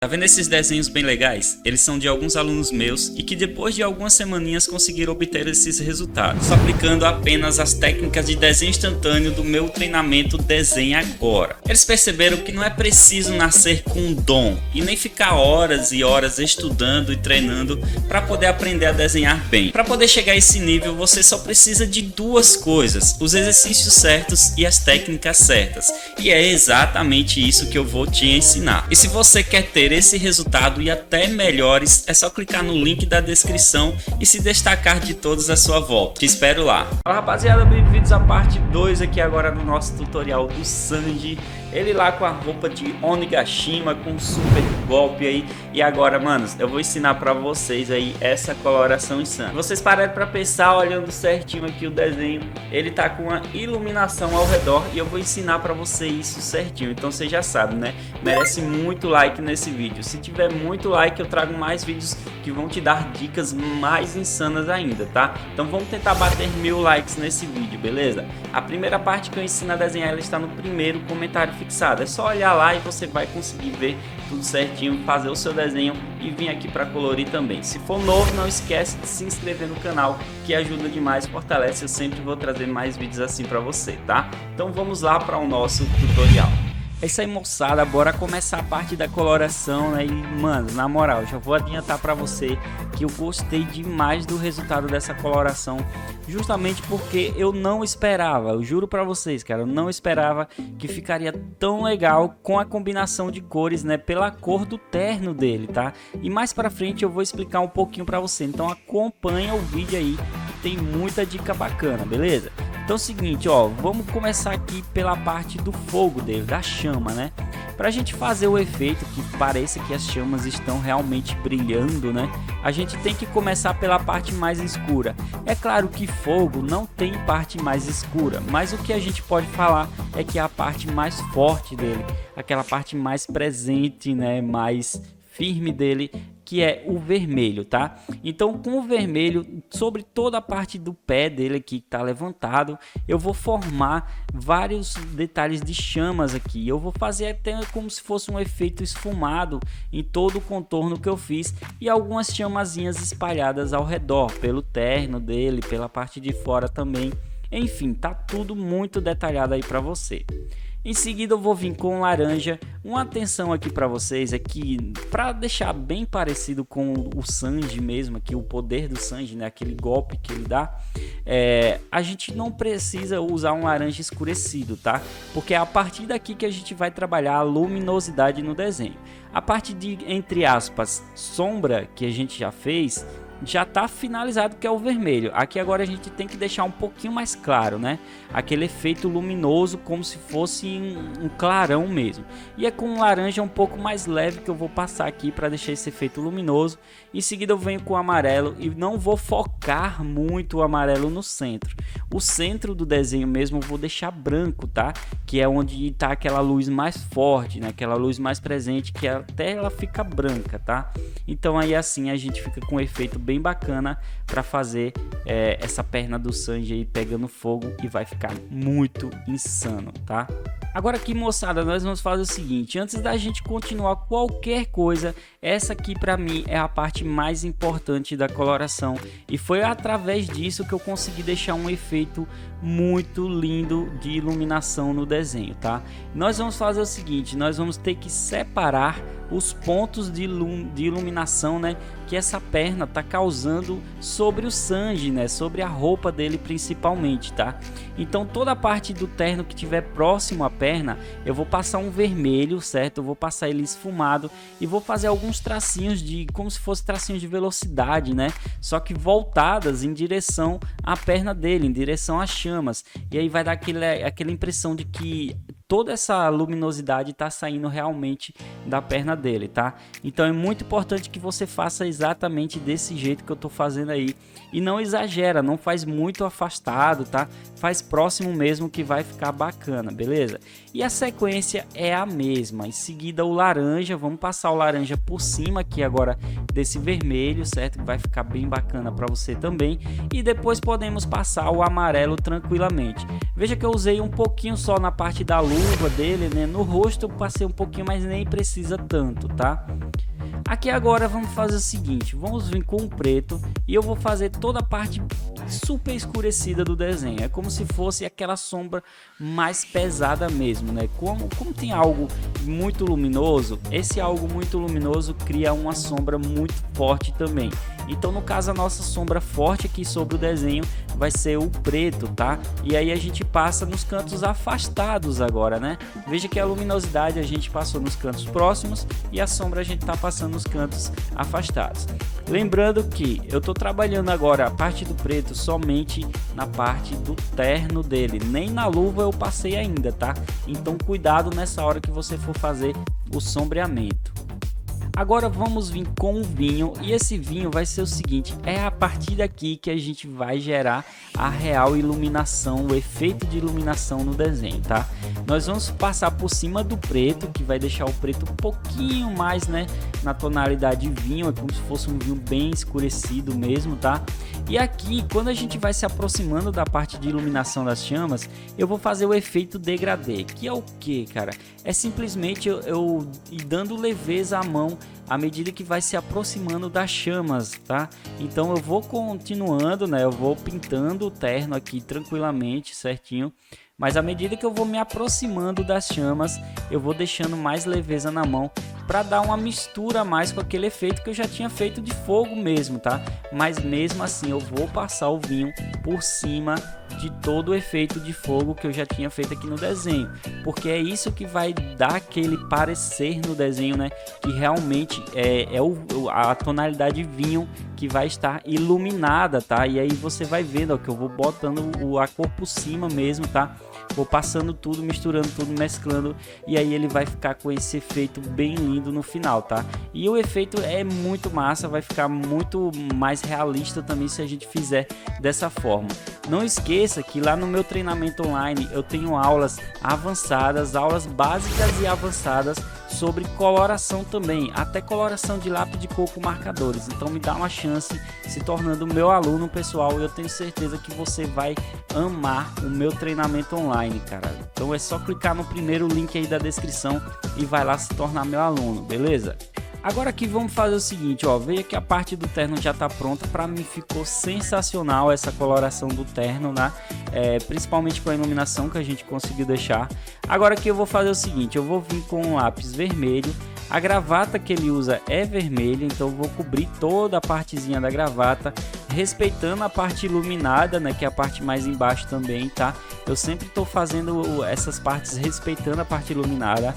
Tá vendo esses desenhos bem legais? Eles são de alguns alunos meus e que depois de algumas semaninhas conseguiram obter esses resultados, só aplicando apenas as técnicas de desenho instantâneo do meu treinamento Desenha Agora. Eles perceberam que não é preciso nascer com um dom e nem ficar horas e horas estudando e treinando para poder aprender a desenhar bem. Para poder chegar a esse nível, você só precisa de duas coisas: os exercícios certos e as técnicas certas. E é exatamente isso que eu vou te ensinar. E se você quer ter esse resultado e até melhores, é só clicar no link da descrição e se destacar de todos à sua volta. Te espero lá. Fala rapaziada, bem-vindos à parte 2 aqui agora no nosso tutorial do Sanji. Ele lá com a roupa de Onigashima, com um super golpe aí. E agora, manos, eu vou ensinar pra vocês aí essa coloração insana. Vocês pararam pra pensar, olhando certinho aqui o desenho, ele tá com uma iluminação ao redor e eu vou ensinar pra vocês isso certinho. Então você já sabe, né? Merece muito like nesse vídeo. Se tiver muito like, eu trago mais vídeos que vão te dar dicas mais insanas ainda, tá? Então vamos tentar bater 1000 likes nesse vídeo, beleza? A primeira parte que eu ensino a desenhar, ela está no primeiro comentário fixado. É só olhar lá e você vai conseguir ver tudo certinho, fazer o seu desenho e vir aqui para colorir também. Se for novo, não esquece de se inscrever no canal, que ajuda demais, fortalece. Eu sempre vou trazer mais vídeos assim para você, tá? Então vamos lá para o nosso tutorial. É isso aí, moçada, bora começar a parte da coloração, né? E, mano, na moral, já vou adiantar pra você que eu gostei demais do resultado dessa coloração, justamente porque eu não esperava, eu juro pra vocês, cara, eu não esperava que ficaria tão legal com a combinação de cores, né? Pela cor do terno dele, tá? E mais pra frente eu vou explicar um pouquinho pra você, então acompanha o vídeo aí, que tem muita dica bacana, beleza? Então é o seguinte, ó, vamos começar aqui pela parte do fogo dele, da chama, né? Pra gente fazer o efeito que pareça que as chamas estão realmente brilhando, né? A gente tem que começar pela parte mais escura. É claro que fogo não tem parte mais escura, mas o que a gente pode falar é que é a parte mais forte dele, aquela parte mais presente, né? Mais firme dele, que é o vermelho, tá? Então com o vermelho sobre toda a parte do pé dele aqui que tá levantado, eu vou formar vários detalhes de chamas aqui. Eu vou fazer até como se fosse um efeito esfumado em todo o contorno que eu fiz e algumas chamazinhas espalhadas ao redor, pelo terno dele, pela parte de fora também. Enfim, tá tudo muito detalhado aí para você. Em seguida eu vou vir com laranja. Uma atenção aqui para vocês é que, para deixar bem parecido com o Sanji mesmo, aqui o poder do Sanji, né, aquele golpe que ele dá, a gente não precisa usar um laranja escurecido, tá? Porque é a partir daqui que a gente vai trabalhar a luminosidade no desenho. A parte de, entre aspas, sombra que a gente já fez, já está finalizado, que é o vermelho. Aqui agora a gente tem que deixar um pouquinho mais claro, né? Aquele efeito luminoso, como se fosse um clarão mesmo. E é com um laranja um pouco mais leve que eu vou passar aqui para deixar esse efeito luminoso. Em seguida eu venho com o amarelo e não vou focar muito o amarelo no centro. O centro do desenho mesmo eu vou deixar branco, tá? Que é onde está aquela luz mais forte, né? Aquela luz mais presente, que até ela fica branca, tá? Então aí assim a gente fica com um efeito bem bacana para fazer essa perna do Sanji aí pegando fogo e vai ficar muito insano, tá? Agora aqui, moçada, nós vamos fazer o seguinte: antes da gente continuar qualquer coisa, essa aqui para mim é a parte mais importante da coloração e foi através disso que eu consegui deixar um efeito muito lindo de iluminação no desenho, tá? Nós vamos fazer o seguinte: nós vamos ter que separar os pontos de iluminação, né, que essa perna tá causando sobre o Sanji, né, sobre a roupa dele principalmente, tá? Então toda a parte do terno que tiver próximo à perna, eu vou passar um vermelho, certo? Eu vou passar ele esfumado e vou fazer alguns tracinhos de, como se fosse tracinhos de velocidade, né? Só que voltadas em direção à perna dele, em direção às chamas. E aí vai dar aquela impressão de que toda essa luminosidade está saindo realmente da perna dele, tá? Então é muito importante que você faça exatamente desse jeito que eu tô fazendo aí. E não exagera, não faz muito afastado, tá? Faz próximo mesmo que vai ficar bacana, beleza? E a sequência é a mesma. Em seguida o laranja, vamos passar o laranja por cima aqui agora desse vermelho, certo? Que vai ficar bem bacana para você também. E depois podemos passar o amarelo tranquilamente. Veja que eu usei um pouquinho só na parte da luz luva dele, né? No rosto eu passei um pouquinho, mas nem precisa tanto, tá? Aqui agora vamos fazer o seguinte, vamos vir com o preto e eu vou fazer toda a parte super escurecida do desenho. É como se fosse aquela sombra mais pesada mesmo, né? Como tem algo muito luminoso, esse algo muito luminoso cria uma sombra muito forte também. Então no caso a nossa sombra forte aqui sobre o desenho vai ser o preto, tá? E aí a gente passa nos cantos afastados agora, né? Veja que a luminosidade a gente passou nos cantos próximos e a sombra a gente tá passando nos cantos afastados. Lembrando que eu tô trabalhando agora a parte do preto somente na parte do terno dele, nem na luva eu passei ainda, tá? Então cuidado nessa hora que você for fazer o sombreamento. Agora vamos vir com o vinho e esse vinho vai ser o seguinte, é a partir daqui que a gente vai gerar a real iluminação, o efeito de iluminação no desenho, tá? Nós vamos passar por cima do preto, que vai deixar o preto um pouquinho mais, né, na tonalidade vinho, é como se fosse um vinho bem escurecido mesmo, tá? E aqui, quando a gente vai se aproximando da parte de iluminação das chamas, eu vou fazer o efeito degradê, que é o que, cara? É simplesmente eu ir dando leveza à mão à medida que vai se aproximando das chamas, tá? Então eu vou continuando, né? Eu vou pintando o terno aqui tranquilamente, certinho. Mas à medida que eu vou me aproximando das chamas, eu vou deixando mais leveza na mão para dar uma mistura a mais com aquele efeito que eu já tinha feito de fogo mesmo, tá? Mas mesmo assim eu vou passar o vinho por cima de todo o efeito de fogo que eu já tinha feito aqui no desenho, porque é isso que vai dar aquele parecer no desenho, né? Que realmente a tonalidade vinho que vai estar iluminada, tá? E aí você vai vendo, ó, que eu vou botando a cor por cima mesmo, tá? Vou passando tudo, misturando tudo, mesclando, e aí ele vai ficar com esse efeito bem lindo no final, tá? E o efeito é muito massa, vai ficar muito mais realista também se a gente fizer dessa forma. Não esqueça que lá no meu treinamento online eu tenho aulas avançadas, aulas básicas e avançadas sobre coloração também, até coloração de lápis de cor com marcadores. Então me dá uma chance se tornando meu aluno, pessoal, e eu tenho certeza que você vai amar o meu treinamento online, cara. Então é só clicar no primeiro link aí da descrição e vai lá se tornar meu aluno, beleza? Agora aqui vamos fazer o seguinte, ó, veja que a parte do terno já está pronta. Para mim ficou sensacional essa coloração do terno, né? Principalmente com a iluminação que a gente conseguiu deixar. Agora aqui eu vou fazer o seguinte, eu vou vir com um lápis vermelho. A gravata que ele usa é vermelha, então eu vou cobrir toda a partezinha da gravata, respeitando a parte iluminada, né, que é a parte mais embaixo também, tá? Eu sempre estou fazendo essas partes respeitando a parte iluminada.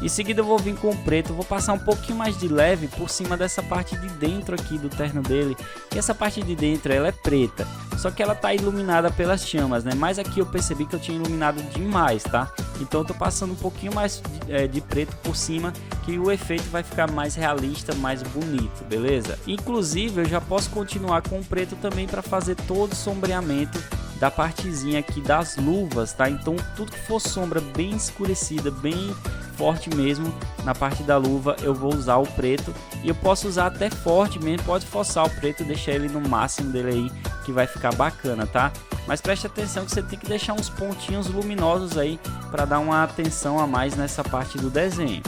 Em seguida eu vou vir com o preto, vou passar um pouquinho mais de leve por cima dessa parte de dentro aqui do terno dele. E essa parte de dentro ela é preta, só que ela tá iluminada pelas chamas, né? Mas aqui eu percebi que eu tinha iluminado demais, tá? Então eu tô passando um pouquinho mais de preto por cima, que o efeito vai ficar mais realista, mais bonito, beleza? Inclusive eu já posso continuar com o preto também para fazer todo o sombreamento da partezinha aqui das luvas, tá? Então tudo que for sombra bem escurecida, bem forte mesmo na parte da luva, eu vou usar o preto. E eu posso usar até forte mesmo, pode forçar o preto, deixar ele no máximo dele aí, que vai ficar bacana, tá? Mas preste atenção que você tem que deixar uns pontinhos luminosos aí para dar uma atenção a mais nessa parte do desenho.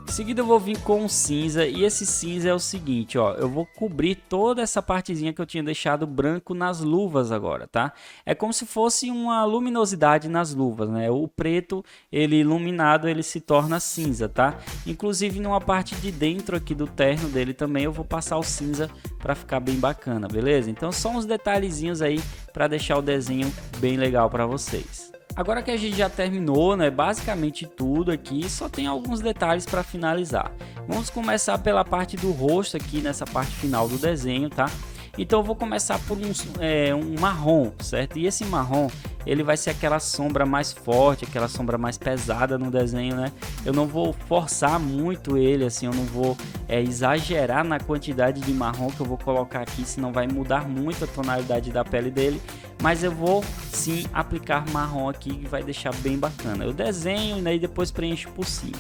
Em seguida eu vou vir com o cinza, e esse cinza é o seguinte, ó, eu vou cobrir toda essa partezinha que eu tinha deixado branco nas luvas agora, tá? É como se fosse uma luminosidade nas luvas, né? O preto, ele iluminado, ele se torna cinza, tá? Inclusive numa parte de dentro aqui do terno dele também eu vou passar o cinza para ficar bem bacana, beleza? Então só uns detalhezinhos aí para deixar o desenho bem legal para vocês. Agora que a gente já terminou, né, basicamente tudo aqui, só tem alguns detalhes para finalizar. Vamos começar pela parte do rosto aqui, nessa parte final do desenho, tá? Então eu vou começar por um marrom, certo? E esse marrom, ele vai ser aquela sombra mais forte, aquela sombra mais pesada no desenho, né? Eu não vou forçar muito ele, assim, eu não vou exagerar na quantidade de marrom que eu vou colocar aqui, senão vai mudar muito a tonalidade da pele dele. Mas eu vou sim aplicar marrom aqui, que vai deixar bem bacana. Eu desenho, né, e depois preencho por cima.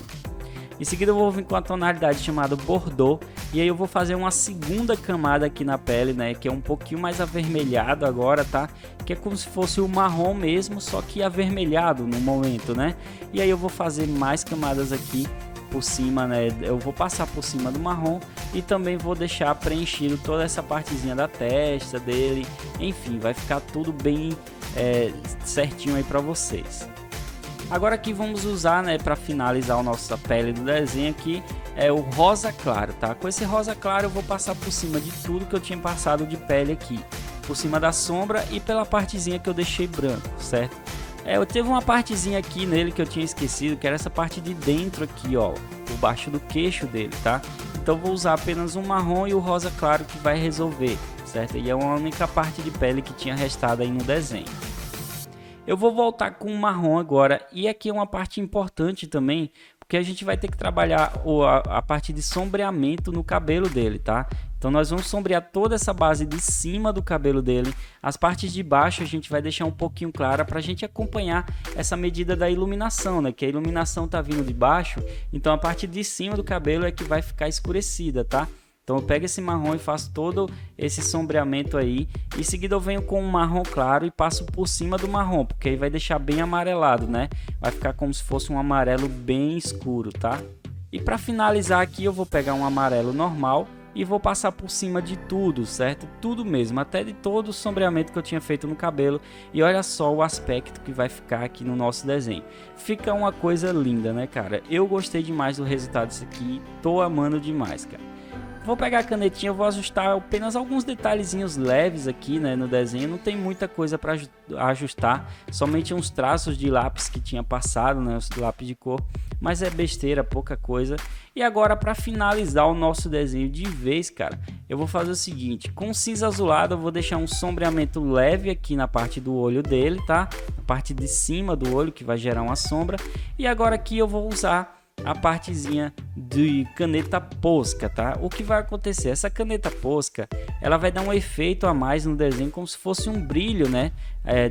Em seguida eu vou vir com a tonalidade chamada Bordeaux, e aí eu vou fazer uma segunda camada aqui na pele, né, que é um pouquinho mais avermelhado agora, tá? Que é como se fosse o marrom mesmo, só que avermelhado no momento, né? E aí eu vou fazer mais camadas aqui por cima, né? Eu vou passar por cima do marrom e também vou deixar preenchido toda essa partezinha da testa dele. Enfim, vai ficar tudo bem certinho aí para vocês. Agora aqui vamos usar, né, para finalizar a nossa pele do desenho aqui, é o rosa claro, tá? Com esse rosa claro eu vou passar por cima de tudo que eu tinha passado de pele aqui, por cima da sombra e pela partezinha que eu deixei branco, certo? Eu teve uma partezinha aqui nele que eu tinha esquecido, que era essa parte de dentro aqui, ó, por baixo do queixo dele, tá? Então vou usar apenas um marrom e o rosa claro que vai resolver, certo? E é a única parte de pele que tinha restado aí no desenho. Eu vou voltar com o marrom agora, e aqui é uma parte importante também, porque a gente vai ter que trabalhar a parte de sombreamento no cabelo dele, tá? Então nós vamos sombrear toda essa base de cima do cabelo dele, as partes de baixo a gente vai deixar um pouquinho clara para a gente acompanhar essa medida da iluminação, né? Que a iluminação tá vindo de baixo, então a parte de cima do cabelo é que vai ficar escurecida, tá? Então eu pego esse marrom e faço todo esse sombreamento aí. Em seguida eu venho com um marrom claro e passo por cima do marrom, porque aí vai deixar bem amarelado, né? Vai ficar como se fosse um amarelo bem escuro, tá? E para finalizar aqui eu vou pegar um amarelo normal e vou passar por cima de tudo, certo? Tudo mesmo, até de todo o sombreamento que eu tinha feito no cabelo. E olha só o aspecto que vai ficar aqui no nosso desenho. Fica uma coisa linda, né, cara? Eu gostei demais do resultado disso aqui, tô amando demais, cara. Vou pegar a canetinha, eu vou ajustar apenas alguns detalhezinhos leves aqui, né, no desenho. Não tem muita coisa para ajustar, somente uns traços de lápis que tinha passado, né, os lápis de cor, mas é besteira, pouca coisa. E agora para finalizar o nosso desenho de vez, cara, eu vou fazer o seguinte, com cinza azulado eu vou deixar um sombreamento leve aqui na parte do olho dele, tá? Na parte de cima do olho que vai gerar uma sombra. E agora aqui eu vou usar a partezinha de caneta posca, tá? O que vai acontecer? Essa caneta posca, ela vai dar um efeito a mais no desenho, como se fosse um brilho, né?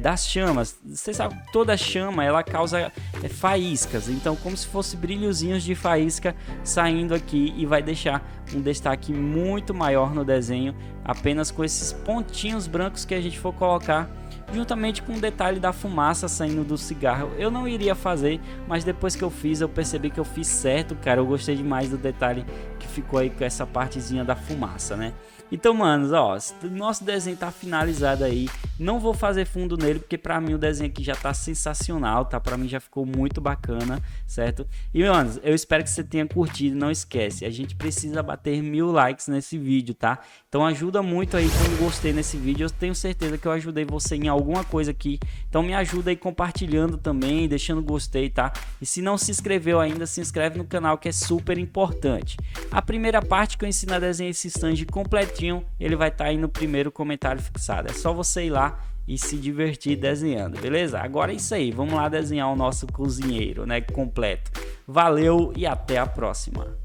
Das chamas. Você sabe que toda chama ela causa faíscas, então como se fosse brilhozinhos de faísca saindo aqui e vai deixar um destaque muito maior no desenho, apenas com esses pontinhos brancos que a gente for colocar, juntamente com o detalhe da fumaça saindo do cigarro. Eu não iria fazer, mas depois que eu fiz, eu percebi que eu fiz certo, cara. Eu gostei demais do detalhe que ficou aí com essa partezinha da fumaça, né? Então, manos, ó, nosso desenho tá finalizado aí. Não vou fazer fundo nele, porque pra mim o desenho aqui já tá sensacional, tá? Pra mim já ficou muito bacana, certo? E, manos, eu espero que você tenha curtido. Não esquece, a gente precisa bater 1000 likes nesse vídeo, tá? Então ajuda muito aí com o gostei nesse vídeo. Eu tenho certeza que eu ajudei você em alguma coisa aqui. Então me ajuda aí compartilhando também, deixando gostei, tá? E se não se inscreveu ainda, se inscreve no canal, que é super importante. A primeira parte que eu ensino a desenhar esse stand completinho, ele vai estar aí no primeiro comentário fixado. É só você ir lá e se divertir desenhando, beleza? Agora é isso aí, vamos lá desenhar o nosso cozinheiro, né, completo. Valeu e até a próxima.